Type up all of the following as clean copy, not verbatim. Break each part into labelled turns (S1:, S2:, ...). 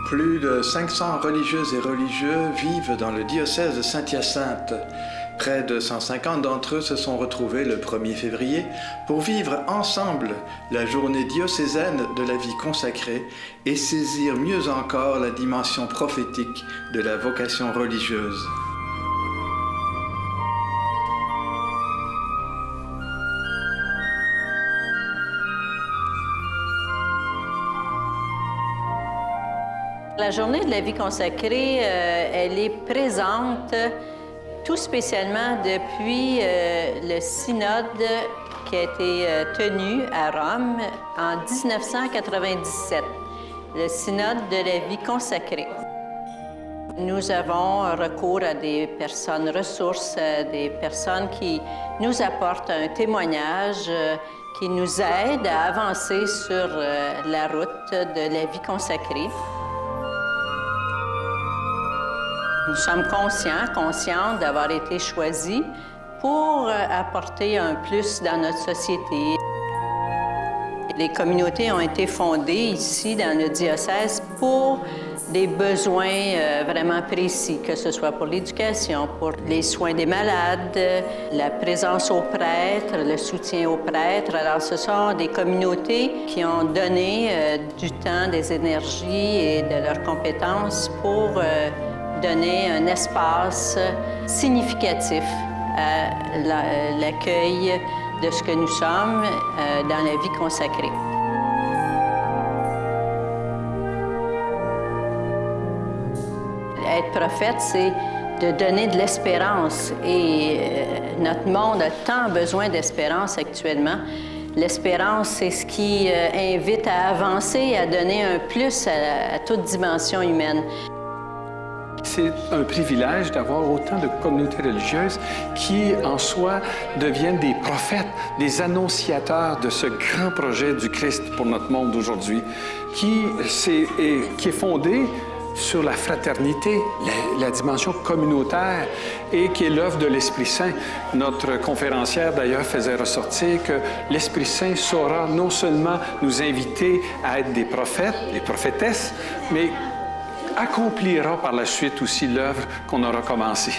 S1: Plus de 500 religieuses et religieux vivent dans le diocèse de Saint-Hyacinthe. Près de 150 d'entre eux se sont retrouvés le 1er février pour vivre ensemble la journée diocésaine de la vie consacrée et saisir mieux encore la dimension prophétique de la vocation religieuse.
S2: La journée de la vie consacrée, elle est présente tout spécialement depuis le synode qui a été tenu à Rome en 1997, le synode de la vie consacrée. Nous avons recours à des personnes ressources, des personnes qui nous apportent un témoignage, qui nous aident à avancer sur la route de la vie consacrée. Nous sommes conscients d'avoir été choisis pour apporter un plus dans notre société. Les communautés ont été fondées ici dans le diocèse pour des besoins vraiment précis, que ce soit pour l'éducation, pour les soins des malades, la présence aux prêtres, le soutien aux prêtres. Alors, ce sont des communautés qui ont donné du temps, des énergies et de leurs compétences pour donner un espace significatif à l'accueil de ce que nous sommes dans la vie consacrée. Être prophète, c'est de donner de l'espérance et notre monde a tant besoin d'espérance actuellement. L'espérance, c'est ce qui invite à avancer, à donner un plus à toute dimension humaine.
S3: C'est un privilège d'avoir autant de communautés religieuses qui, en soi, deviennent des prophètes, des annonciateurs de ce grand projet du Christ pour notre monde aujourd'hui, qui est fondé sur la fraternité, la dimension communautaire et qui est l'œuvre de l'Esprit Saint. Notre conférencière, d'ailleurs, faisait ressortir que l'Esprit Saint saura non seulement nous inviter à être des prophètes, des prophétesses, mais accomplira par la suite aussi l'œuvre qu'on aura commencée.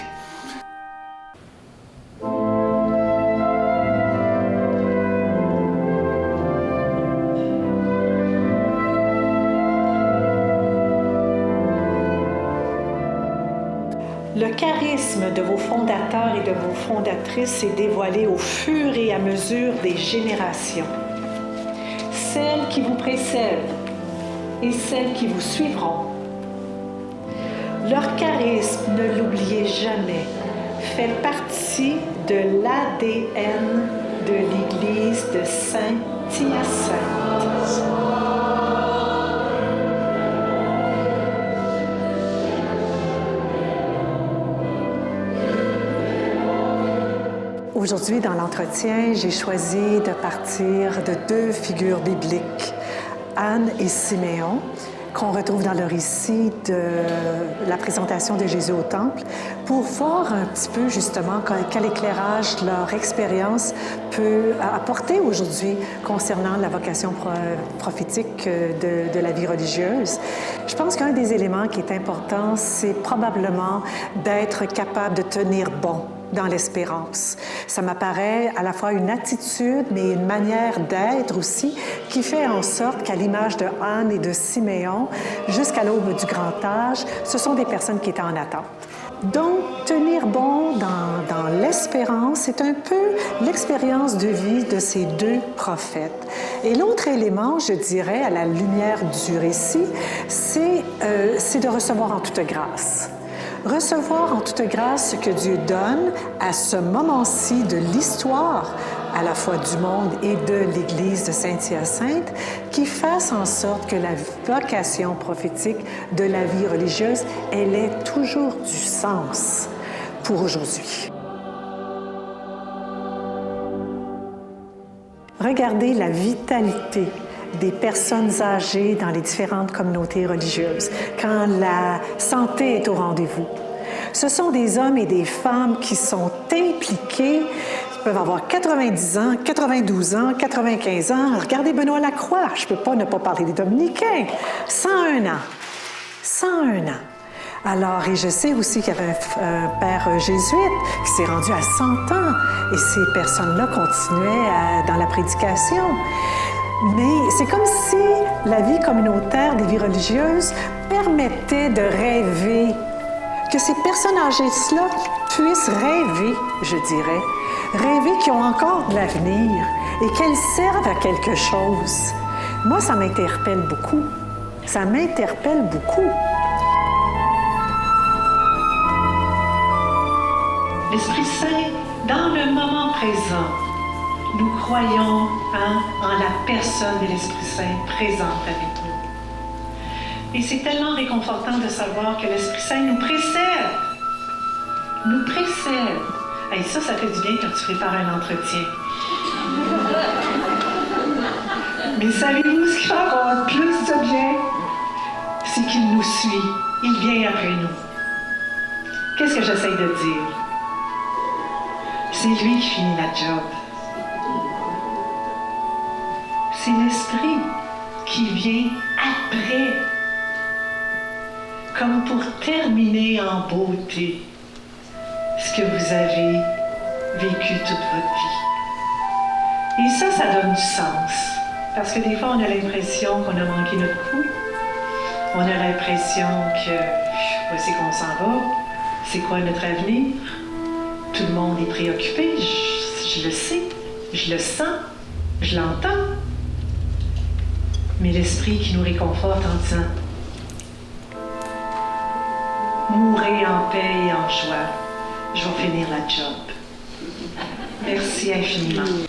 S4: Le charisme de vos fondateurs et de vos fondatrices s'est dévoilé au fur et à mesure des générations. Celles qui vous précèdent et celles qui vous suivront. Leur charisme, ne l'oubliez jamais, fait partie de l'ADN de l'Église de Saint-Hyacinthe. Aujourd'hui, dans l'entretien, j'ai choisi de partir de deux figures bibliques, Anne et Siméon, qu'on retrouve dans le récit de la présentation de Jésus au Temple, pour voir un petit peu justement quel éclairage leur expérience peut apporter aujourd'hui concernant la vocation prophétique de la vie religieuse. Je pense qu'un des éléments qui est important, c'est probablement d'être capable de tenir bon dans l'espérance. Ça m'apparaît à la fois une attitude, mais une manière d'être aussi, qui fait en sorte qu'à l'image de Anne et de Siméon, jusqu'à l'aube du grand âge, ce sont des personnes qui étaient en attente. Donc, tenir bon dans l'espérance, c'est un peu l'expérience de vie de ces deux prophètes. Et l'autre élément, je dirais, à la lumière du récit, c'est de recevoir en toute grâce. Recevoir en toute grâce ce que Dieu donne à ce moment-ci de l'histoire, à la fois du monde et de l'Église de Saint-Hyacinthe, qui fasse en sorte que la vocation prophétique de la vie religieuse, elle ait toujours du sens pour aujourd'hui. Regardez la vitalité des personnes âgées dans les différentes communautés religieuses, quand la santé est au rendez-vous. Ce sont des hommes et des femmes qui sont impliqués, ils peuvent avoir 90 ans, 92 ans, 95 ans. Regardez Benoît Lacroix, je ne peux pas ne pas parler des Dominicains, 101 ans. 101 ans. Alors, et je sais aussi qu'il y avait un père jésuite qui s'est rendu à 100 ans, et ces personnes-là continuaient dans la prédication. Mais c'est comme si la vie communautaire des vies religieuses permettait de rêver, que ces personnes âgées-là puissent rêver, je dirais, rêver qu'ils ont encore de l'avenir et qu'elles servent à quelque chose. Moi, ça m'interpelle beaucoup. Ça m'interpelle beaucoup.
S5: L'Esprit Saint, dans le moment présent, nous croyons en la personne de l'Esprit Saint présente avec nous. Et c'est tellement réconfortant de savoir que l'Esprit Saint nous précède. Nous précède. Et ça fait du bien quand tu prépares un entretien. Mais savez-vous ce qui fait encore plus de bien? C'est qu'il nous suit. Il vient après nous. Qu'est-ce que j'essaie de dire? C'est lui qui finit la job. C'est l'Esprit qui vient après, comme pour terminer en beauté ce que vous avez vécu toute votre vie. Et ça donne du sens. Parce que des fois, on a l'impression qu'on a manqué notre coup. On a l'impression que, voici qu'on s'en va. C'est quoi notre avenir? Tout le monde est préoccupé. Je le sais, je le sens, je l'entends. Mais l'Esprit qui nous réconforte en disant « Mourez en paix et en joie, je vais finir la job. » Merci infiniment.